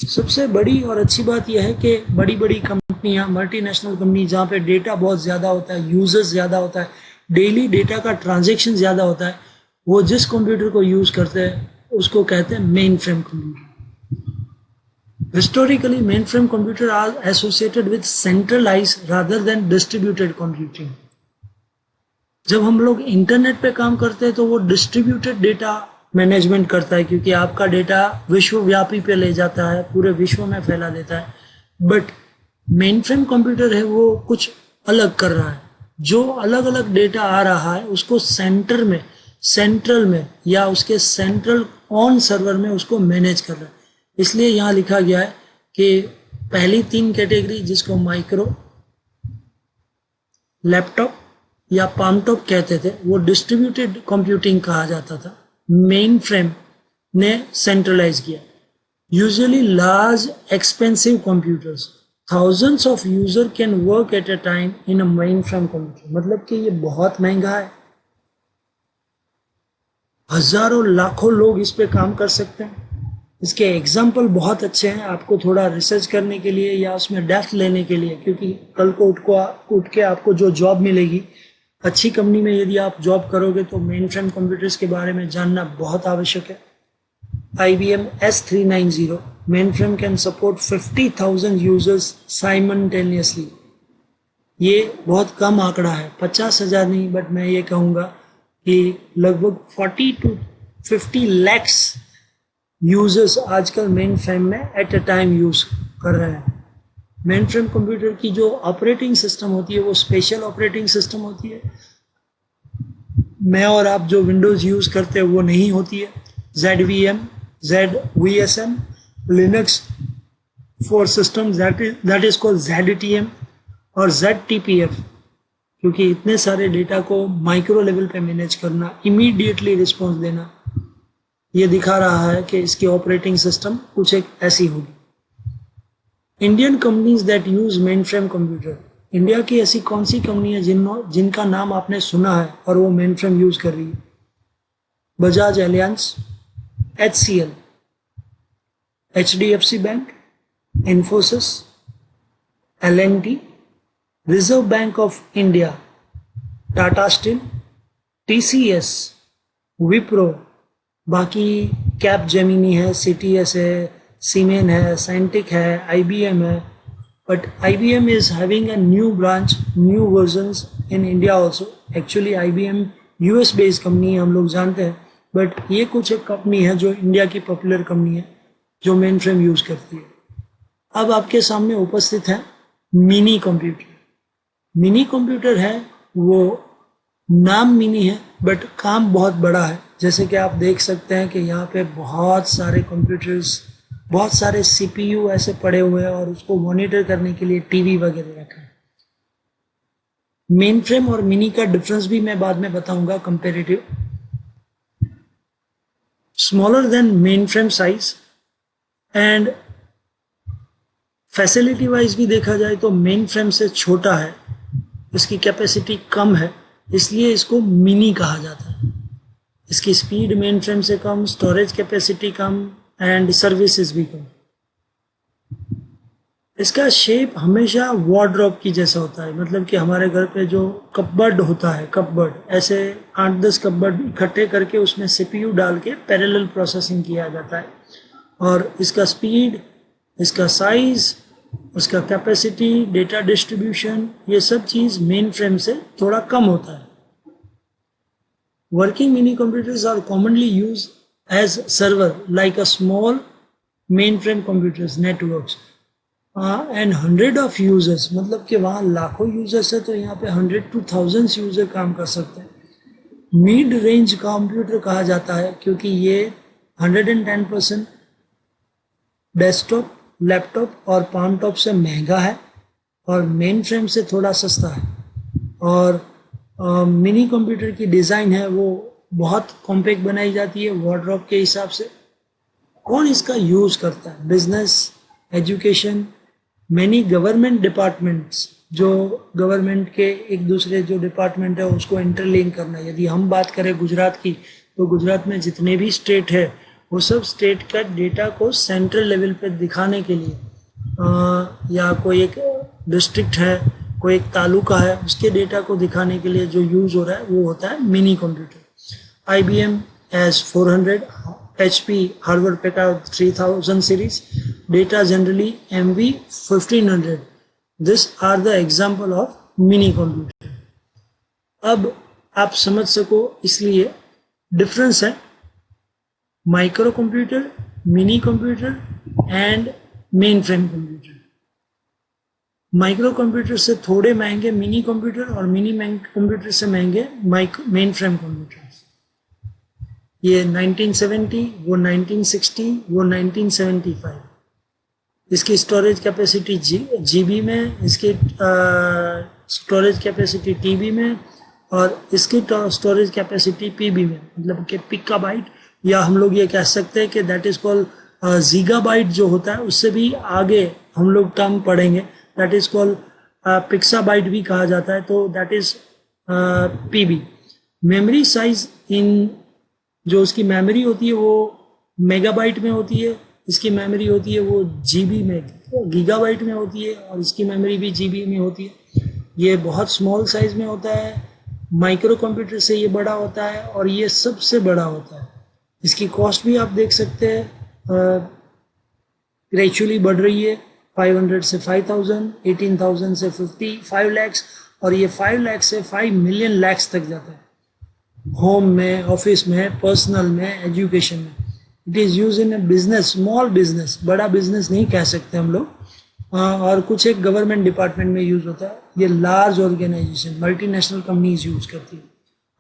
सबसे बड़ी और अच्छी बात यह है कि बड़ी बड़ी कंपनियां, मल्टीनेशनल कंपनी जहाँ पे डेटा बहुत ज़्यादा होता है, यूजर्स ज़्यादा होता है, डेली डेटा का ट्रांजैक्शन ज़्यादा होता है, वो जिस कंप्यूटर को यूज़ करते हैं उसको कहते हैं main frame computer. Historically main frame computer are associated with centralised rather than distributed computing. जब हम लोग इंटरनेट पे काम करते हैं तो वो डिस्ट्रीब्यूटेड डेटा मैनेजमेंट करता है क्योंकि आपका डेटा विश्वव्यापी पे ले जाता है, पूरे विश्व में फैला देता है. बट मेन फ्रेम कंप्यूटर है वो कुछ अलग कर रहा है. जो अलग अलग डेटा आ रहा है उसको सेंट्रल में या उसके सेंट्रल ऑन सर्वर में उसको मैनेज कर रहा है. इसलिए यहाँ लिखा गया है कि पहली 3 कैटेगरी जिसको माइक्रो, लैपटॉप या पामटॉप कहते थे वो डिस्ट्रीब्यूटेड कंप्यूटिंग कहा जाता था. मेन फ्रेम ने सेंट्रलाइज किया. Usually large expensive computers, thousands of user can work at a time in a mainframe computer. मतलब कि ये बहुत महंगा है, हजारों लाखों लोग इस पे काम कर सकते हैं. इसके एग्जाम्पल बहुत अच्छे हैं आपको थोड़ा रिसर्च करने के लिए या उसमें डेप्थ लेने के लिए, क्योंकि कल को उठ के आपको जो जॉब मिलेगी अच्छी कंपनी में, यदि आप जॉब करोगे तो मेन फ्रेम कंप्यूटर्स के बारे में जानना बहुत आवश्यक है. IBM S390 mainframe can support 50,000 users simultaneously. ये बहुत कम आंकड़ा है, 50,000 नहीं, बट मैं ये कहूँगा कि लगभग 40 to 50 lakhs यूजर्स आजकल मेन फ्रेम में एट अ टाइम यूज कर रहे हैं. मेन फ्रेम कंप्यूटर की जो ऑपरेटिंग सिस्टम होती है वो स्पेशल ऑपरेटिंग सिस्टम होती है. मैं और आप जो विंडोज यूज करते हैं वो नहीं होती है. ZVM, ZVSM, Linux for systems that is called ZTM और ZTPF, क्योंकि इतने सारे डेटा को माइक्रो लेवल पे मैनेज करना, इमीडिएटली रिस्पॉन्स देना, ये दिखा रहा है कि इसकी ऑपरेटिंग सिस्टम कुछ एक ऐसी होगी. Indian companies that use main frame computer. India की ऐसी कौन सी कंपनी है जिनका नाम आपने सुना है और वो मेन फ्रेम यूज कर रही है? Bajaj Alliance, HCL, HDFC bank, Infosys, L&T, reserve bank of India, Tata steel, TCS, Wipro, बाकी कैप जेमिनी है, CTS है, सीमेन है, साइंटिक है, IBM है. But IBM is having a new branch, new versions in India also. Actually IBM US based company है, हम लोग जानते हैं, बट ये कुछ एक कंपनी है जो इंडिया की पॉपुलर कंपनी है जो मेन फ्रेम यूज करती है. अब आपके सामने उपस्थित है मिनी कंप्यूटर. मिनी कंप्यूटर है वो नाम मिनी है बट काम बहुत बड़ा है. जैसे कि आप देख सकते हैं कि यहाँ पे बहुत सारे कंप्यूटर्स, बहुत सारे CPU ऐसे पड़े हुए हैं और उसको मॉनिटर करने के लिए टीवी वगैरह रखा है. मेन फ्रेम और मिनी का डिफरेंस भी मैं बाद में बताऊंगा comparative. Smaller than main frame size and facility wise भी देखा जाए तो मेन फ्रेम से छोटा है इसकी कैपेसिटी कम है, इसलिए इसको मिनी कहा जाता है। इसकी स्पीड मेन फ्रेम से कम, स्टोरेज कैपेसिटी कम एंड सर्विसेज भी कम। इसका शेप हमेशा वार्डरोब की जैसा होता है, मतलब कि हमारे घर पे जो कपबोर्ड होता है, कपबोर्ड ऐसे 8-10 कपबोर्ड इकट्ठे करके उसमें सीपीयू डाल के पैरेलल प्रोसेसिंग किया जाता है। और इसका स्पीड, इसका साइज, उसका कैपेसिटी, डेटा डिस्ट्रीब्यूशन, ये सब चीज़ मेन फ्रेम से थोड़ा कम होता है। Working mini computers are commonly use as server like a small main frame computers networks and 100 of users, मतलब कि वहाँ लाखों यूजर्स है तो यहाँ पे 100 to 1000 यूजर काम कर सकते हैं। मिड रेंज कंप्यूटर कहा जाता है क्योंकि ये 110% डेस्कटॉप, लैपटॉप और पाम टॉप से महंगा है और मेन फ्रेम से थोड़ा सस्ता है। और मिनी कंप्यूटर की डिज़ाइन है वो बहुत कॉम्पैक्ट बनाई जाती है वार्डरोब के हिसाब से। कौन इसका यूज़ करता है? Business, education, many government departments, जो गवर्नमेंट के एक दूसरे जो डिपार्टमेंट है उसको इंटरलिंक करना। यदि हम बात करें गुजरात की, तो गुजरात में जितने भी स्टेट है वो सब स्टेट का डेटा को सेंट्रल लेवल पे दिखाने के लिए या कोई एक डिस्ट्रिक्ट है, कोई एक तालुका है, उसके डेटा को दिखाने के लिए जो यूज़ हो रहा है वो होता है mini computer. IBM S400, HP Harvard Packard 3000 series, data generally MV 1500, this are the example of mini computer. अब आप समझ सको इसलिए डिफरेंस है micro computer, mini computer and main frame computer. Micro computer से थोड़े महंगे मिनी कंप्यूटर और मिनी कंप्यूटर से महंगे मेन फ्रेम कंप्यूटर। ये 1970, वो 1960, वो 1975। इसकी स्टोरेज कैपेसिटी GB में, इसकी स्टोरेज कैपेसिटी TB में और इसकी स्टोरेज कैपेसिटी PB में, मतलब कि पिकाबाइट, या हम लोग ये कह सकते हैं कि दैट इज कॉल्ड गीगाबाइट जो होता है, उससे भी आगे हम लोग टर्म पढ़ेंगे, दैट इज कॉल्ड पिक्साबाइट भी कहा जाता है, तो that is PB। Memory size in जो उसकी मेमोरी होती है वो मेगाबाइट में होती है, इसकी मेमोरी होती है वो GB में, गीगाबाइट में होती है, और इसकी मेमोरी भी GB में होती है। ये बहुत स्मॉल साइज में होता है, माइक्रो कंप्यूटर से ये बड़ा होता है और ये सबसे बड़ा होता है। इसकी कॉस्ट भी आप देख सकते हैं ग्रेजुअली बढ़ रही है, 500 से 5000, 18,000 से 5 lakhs, और ये 5 lakhs से 5 million lakhs तक जाता है। होम में, ऑफिस में, पर्सनल में, एजुकेशन में। It is use in A business, small business, बड़ा बिजनेस नहीं कह सकते हम लोग, और कुछ एक गवर्नमेंट डिपार्टमेंट में यूज होता है। ये large organisation, multinational companies use करती है।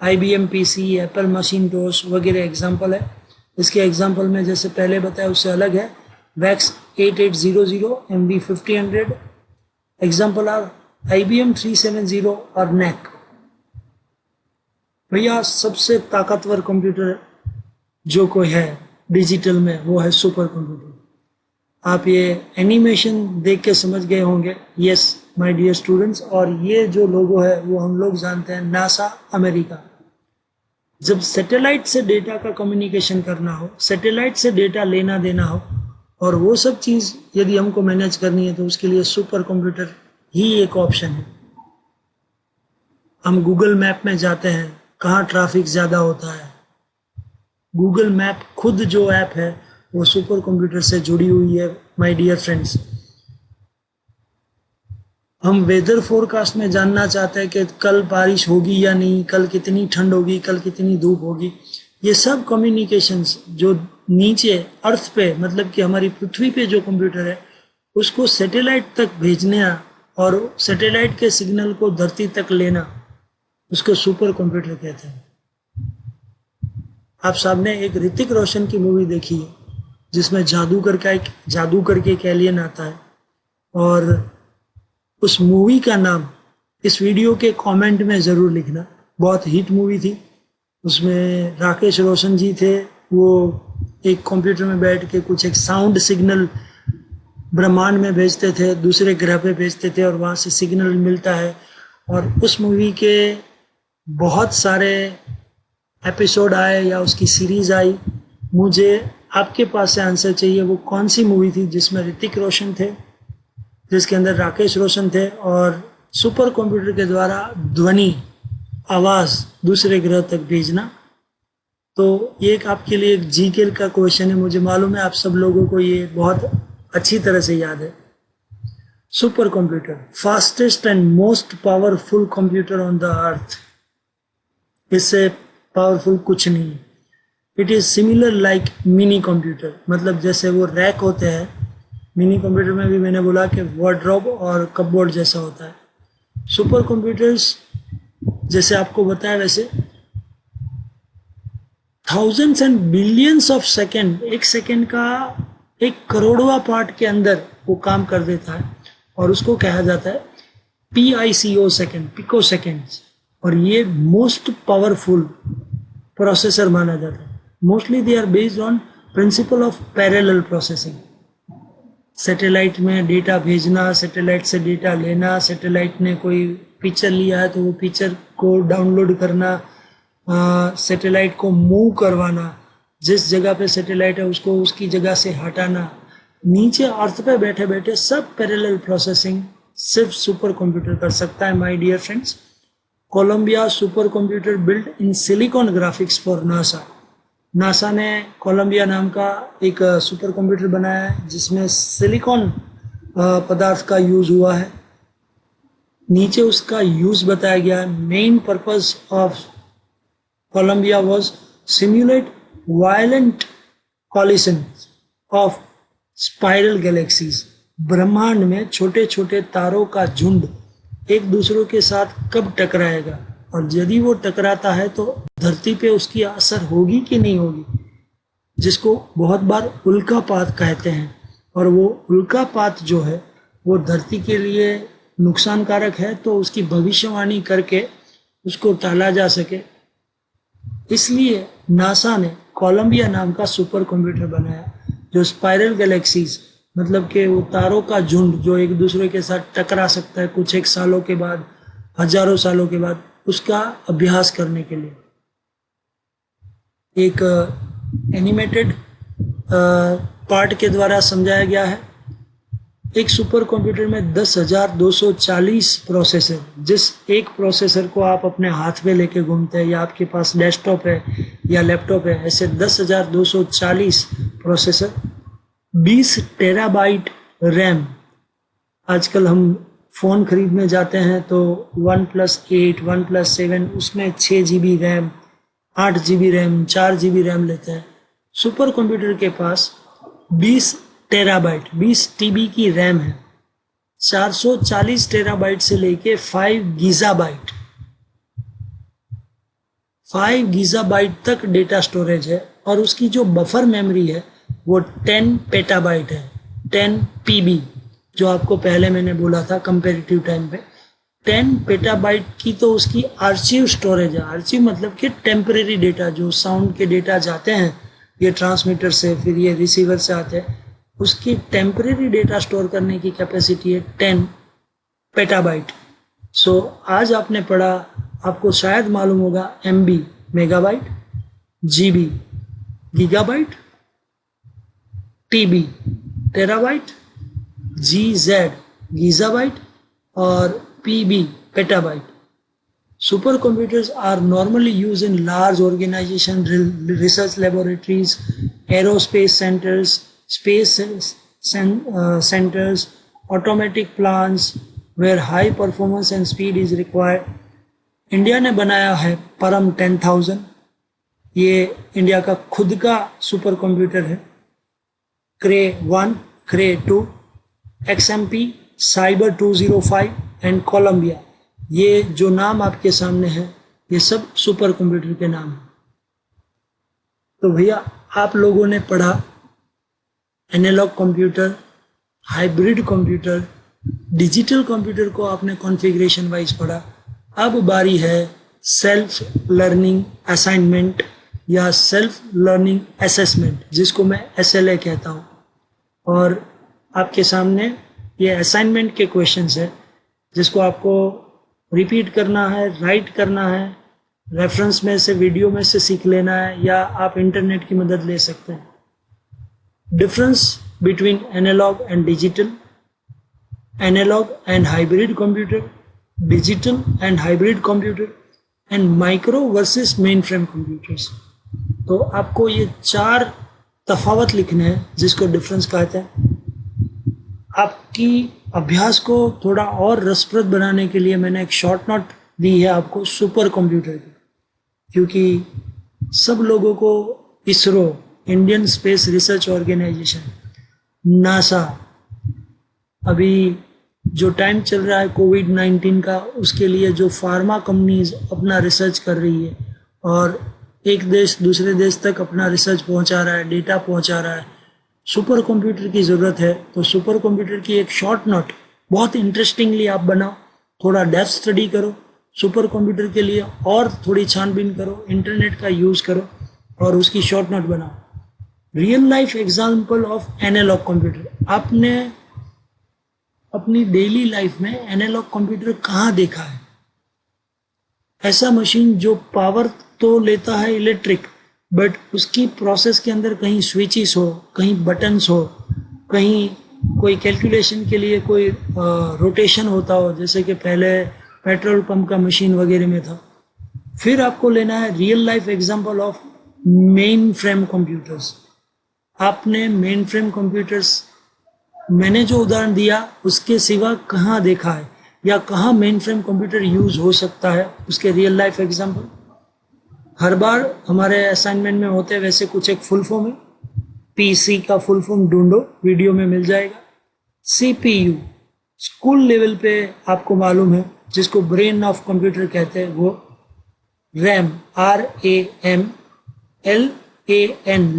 IBM PC, एप्पल मशीनटोस वगैरह एग्जाम्पल है। इसके एग्जाम्पल में जैसे पहले बताया उससे अलग है। VAX 8800, MV 1500, example are IBM 370 और NEC। भैया सबसे ताकतवर कंप्यूटर जो कोई है डिजिटल में वो है सुपर कंप्यूटर। आप ये एनिमेशन देख के समझ गए होंगे, यस माय डियर स्टूडेंट्स, और ये जो लोगो है वो हम लोग जानते हैं नासा, अमेरिका। जब सैटेलाइट से डेटा का कम्युनिकेशन करना हो, सैटेलाइट से डेटा लेना देना हो, और वो सब चीज़ यदि हमको मैनेज करनी है तो उसके लिए सुपर कंप्यूटर ही एक ऑप्शन है। हम गूगल मैप में जाते हैं, कहाँ ट्रैफिक ज़्यादा होता है, गूगल मैप खुद जो ऐप है वो सुपर कंप्यूटर से जुड़ी हुई है माय डियर फ्रेंड्स। हम वेदर फोरकास्ट में जानना चाहते हैं कि कल बारिश होगी या नहीं, कल कितनी ठंड होगी, कल कितनी धूप होगी। ये सब कम्युनिकेशंस जो नीचे अर्थ पे, मतलब कि हमारी पृथ्वी पे जो कंप्यूटर है उसको सैटेलाइट तक भेजना और सैटेलाइट के सिग्नल को धरती तक लेना, उसको सुपर कंप्यूटर कहते हैं। आप सामने एक ऋतिक रोशन की मूवी देखी है जिसमें जादूगर के एक एलियन आता है, और उस मूवी का नाम इस वीडियो के कमेंट में ज़रूर लिखना। बहुत हिट मूवी थी, उसमें राकेश रोशन जी थे, वो एक कंप्यूटर में बैठ के कुछ एक साउंड सिग्नल ब्रह्मांड में भेजते थे, दूसरे ग्रह पे भेजते थे और वहाँ से सिग्नल मिलता है और उस मूवी के बहुत सारे एपिसोड आए या उसकी सीरीज आई। मुझे आपके पास से आंसर चाहिए, वो कौन सी मूवी थी जिसमें ऋतिक रोशन थे, जिसके अंदर राकेश रोशन थे और सुपर कंप्यूटर के द्वारा ध्वनि आवाज़ दूसरे ग्रह तक भेजना। तो ये एक आपके लिए एक जीके का क्वेश्चन है, मुझे मालूम है आप सब लोगों को ये बहुत अच्छी तरह से याद है। Super computer, fastest and most powerful computer on the earth. इससे पावरफुल कुछ नहीं। It is similar like mini computer, मतलब जैसे वो रैक होते हैं, मिनी कंप्यूटर में भी मैंने बोला कि वार्डरोब और कपबोर्ड जैसा होता है। सुपर कंप्यूटर्स जैसे आपको बताया वैसे thousands and billions of second, एक सेकेंड का 1 करोड़वा पार्ट के अंदर वो काम कर देता है और उसको कहा जाता है PICO सेकेंड, पिको सेकेंड्स। और ये मोस्ट पावरफुल प्रोसेसर माना जाता है। Mostly they are based on principle of parallel processing. Satellite में डेटा भेजना, सैटेलाइट से डेटा लेना, सैटेलाइट ने कोई पिक्चर लिया है तो वो पिक्चर को डाउनलोड करना, सैटेलाइट को मूव करवाना, जिस जगह पे सैटेलाइट है उसको उसकी जगह से हटाना, नीचे अर्थ पे बैठे बैठे सब पैरेलल प्रोसेसिंग सिर्फ सुपर कंप्यूटर कर सकता है। My dear friends, Columbia super computer build in silicon graphics for NASA. NASA ने कोलंबिया नाम का एक सुपर कंप्यूटर बनाया है जिसमें सिलिकॉन पदार्थ का यूज हुआ है। नीचे उसका यूज बताया गया। Main purpose of Columbia was simulate violent collision of spiral galaxies. ब्रह्मांड में छोटे छोटे तारों का झुंड एक दूसरों के साथ कब टकराएगा और यदि वो टकराता है तो धरती पे उसकी असर होगी कि नहीं होगी, जिसको बहुत बार उल्कापात कहते हैं। और वो उल्कापात जो है वो धरती के लिए नुकसानकारक है, तो उसकी भविष्यवाणी करके उसको टाला जा सके, इसलिए नासा ने कोलंबिया नाम का सुपर कंप्यूटर बनाया जो स्पाइरल गैलेक्सीज, मतलब कि वो तारों का झुंड जो एक दूसरे के साथ टकरा सकता है कुछ एक सालों के बाद, हजारों सालों के बाद, उसका अभ्यास करने के लिए एक एनिमेटेड पार्ट के द्वारा समझाया गया है। एक सुपर कंप्यूटर में 10,240 प्रोसेसर, जिस एक प्रोसेसर को आप अपने हाथ में लेके घूमते हैं या आपके पास डेस्कटॉप है या लैपटॉप है, ऐसे 10,240 प्रोसेसर, 20 टेराबाइट रैम। आजकल हम फ़ोन खरीदने जाते हैं तो OnePlus 8, OnePlus 7, उसमें 6 GB RAM, 8 GB RAM, 4 GB RAM लेते हैं। सुपर कंप्यूटर के पास 20 टेराबाइट, 20 TB की रैम है, 440 टेराबाइट से लेके 5 गीगाबाइट, 5 गीगाबाइट तक डेटा स्टोरेज है। और उसकी जो बफर मेमोरी है वो 10 पेटाबाइट है, 10 PB, जो आपको पहले मैंने बोला था कंपेरेटिव टाइम पे। 10 पेटाबाइट की तो उसकी आर्चिव स्टोरेज है। आर्चिव मतलब कि टेम्परेरी डेटा, जो साउंड के डेटा जाते हैं ये ट्रांसमीटर से, फिर ये रिसीवर से आते हैं, उसकी टेम्परेरी डेटा स्टोर करने की कैपेसिटी है 10 पेटाबाइट। सो आज आपने पढ़ा, आपको शायद मालूम होगा MB megabyte, GB gigabyte, TB terabyte, GZ gigabyte और PB petabyte. Super computers are normally used in large organization, research laboratories, aerospace centers, space centers, automatic plants where high performance and speed is required. India ने बनाया है परम 10,000, ये India का खुद का super computer है। क्रे 1, क्रे 2, XMP, साइबर 205 एंड कोलंबिया, ये जो नाम आपके सामने है ये सब सुपर कंप्यूटर के नाम हैं। तो भैया आप लोगों ने पढ़ा analog computer, hybrid computer, digital computer को आपने कॉन्फ़िगरेशन वाइज पढ़ा। अब बारी है सेल्फ लर्निंग असाइनमेंट या सेल्फ लर्निंग असेसमेंट, जिसको मैं SLA कहता हूँ। और आपके सामने ये असाइनमेंट के क्वेश्चंस है जिसको आपको रिपीट करना है, राइट करना है, रेफरेंस में से, वीडियो में से सीख लेना है, या आप इंटरनेट की मदद ले सकते हैं. Difference between analog and digital, analog and hybrid computer, digital and hybrid computer, and micro versus main frame computers. तो आपको ये 4 तफावत लिखने हैं जिसको डिफरेंस कहते हैं. आपकी अभ्यास को थोड़ा और रसप्रद बनाने के लिए मैंने एक शॉर्ट नोट दी है आपको सुपर कंप्यूटर की, क्योंकि सब लोगों को ISRO, Indian space research organisation, NASA, अभी जो टाइम चल रहा है कोविड-19 का, उसके लिए जो फार्मा कंपनीज अपना रिसर्च कर रही है और एक देश दूसरे देश तक अपना रिसर्च पहुंचा रहा है, डेटा पहुंचा रहा है, सुपर कंप्यूटर की ज़रूरत है. तो सुपर कंप्यूटर की एक शॉर्ट नोट बहुत इंटरेस्टिंगली आप बनाओ, थोड़ा डेप्थ स्टडी करो सुपर कंप्यूटर के लिए, और थोड़ी छानबीन करो, इंटरनेट का यूज़ करो और उसकी शॉर्ट नोट बनाओ. Real life example of analog computer. आपने अपनी डेली लाइफ में एनालॉग कंप्यूटर कहाँ देखा है? ऐसा मशीन जो पावर तो लेता है इलेक्ट्रिक, बट उसकी प्रोसेस के अंदर कहीं स्विचेस हो, कहीं बटन्स हो, कहीं कोई कैलकुलेशन के लिए कोई रोटेशन होता हो, जैसे कि पहले पेट्रोल पंप का मशीन वगैरह में था. फिर आपको लेना है real life example of main frame computers. आपने मेन फ्रेम कंप्यूटर्स, मैंने जो उदाहरण दिया उसके सिवा कहाँ देखा है, या कहाँ मेन फ्रेम कंप्यूटर यूज हो सकता है, उसके रियल लाइफ एग्जांपल. हर बार हमारे असाइनमेंट में होते हैं वैसे कुछ एक फुल फॉर्म है. पीसी का फुल फॉर्म ढूंढो, वीडियो में मिल जाएगा. सीपीयू स्कूल लेवल पे आपको मालूम है, जिसको ब्रेन ऑफ कंप्यूटर कहते हैं, वो RAM, RAM,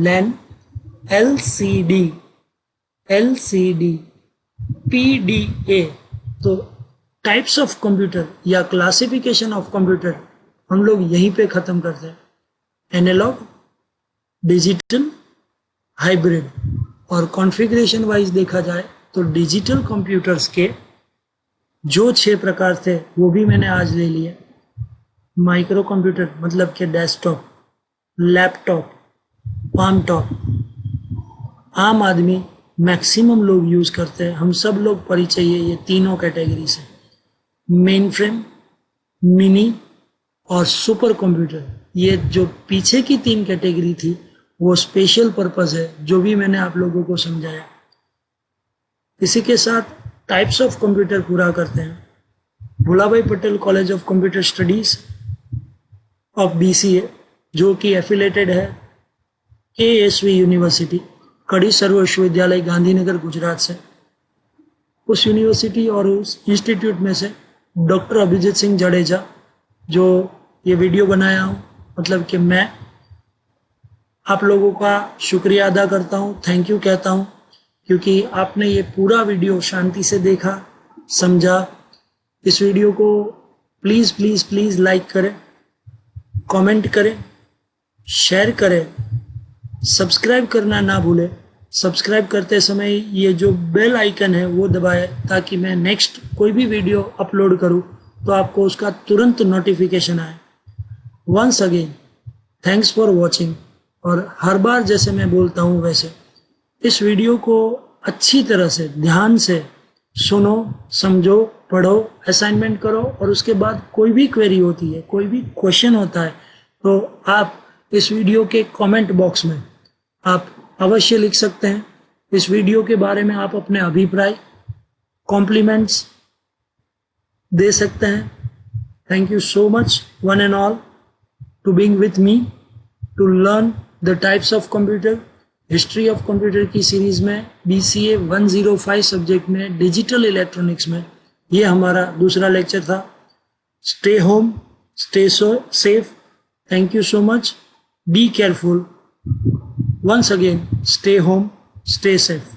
LAN, LCD, PDA. तो टाइप्स ऑफ कंप्यूटर या क्लासिफिकेशन ऑफ कंप्यूटर हम लोग यहीं पे ख़त्म करते हैं. Analog, digital, hybrid. और कॉन्फ़िगरेशन वाइज देखा जाए तो डिजिटल कंप्यूटर्स के जो 6 प्रकार थे वो भी मैंने आज ले लिए. माइक्रो कंप्यूटर मतलब कि डेस्कटॉप, लैपटॉप, पाम टॉप, आम आदमी, मैक्सिमम लोग यूज़ करते हैं, हम सब लोग परिचय है ये तीनों कैटेगरी से. मेन फ्रेम, मिनी और सुपर कंप्यूटर, ये जो पीछे की 3 कैटेगरी थी वो स्पेशल पर्पस है, जो भी मैंने आप लोगों को समझाया. इसी के साथ टाइप्स ऑफ कंप्यूटर पूरा करते हैं. Bhulabhai Patel college of computer studies of BCA, जो कि एफिलेटेड है KSV यूनिवर्सिटी, कड़ी सर्व विश्वविद्यालय, गांधीनगर, गुजरात से. उस यूनिवर्सिटी और उस इंस्टीट्यूट में से डॉक्टर अभिजीत सिंह जडेजा, जो ये वीडियो बनाया हूँ, मतलब कि मैं आप लोगों का शुक्रिया अदा करता हूँ, थैंक यू कहता हूँ, क्योंकि आपने ये पूरा वीडियो शांति से देखा, समझा. इस वीडियो को प्लीज़ प्लीज़ प्लीज़ लाइक करें, कमेंट करें, शेयर करें, सब्सक्राइब करना ना भूलें. सब्सक्राइब करते समय ये जो बेल आइकन है वो दबाएं, ताकि मैं नेक्स्ट कोई भी वीडियो अपलोड करूं तो आपको उसका तुरंत नोटिफिकेशन आए. Once again thanks for watching. और हर बार जैसे मैं बोलता हूँ वैसे इस वीडियो को अच्छी तरह से ध्यान से सुनो, समझो, पढ़ो, असाइनमेंट करो, और उसके बाद कोई भी क्वेरी होती है, कोई भी क्वेश्चन होता है, तो आप इस वीडियो के कमेंट बॉक्स में आप अवश्य लिख सकते हैं. इस वीडियो के बारे में आप अपने अभिप्राय, कॉम्प्लीमेंट्स दे सकते हैं. Thank you so much one and all to being with me to learn the types of computer. History of computer की सीरीज में BCA 105 सब्जेक्ट में डिजिटल इलेक्ट्रॉनिक्स में ये हमारा दूसरा लेक्चर था. Stay home, stay safe. Thank you so much. Be careful. Once again, stay home, stay safe.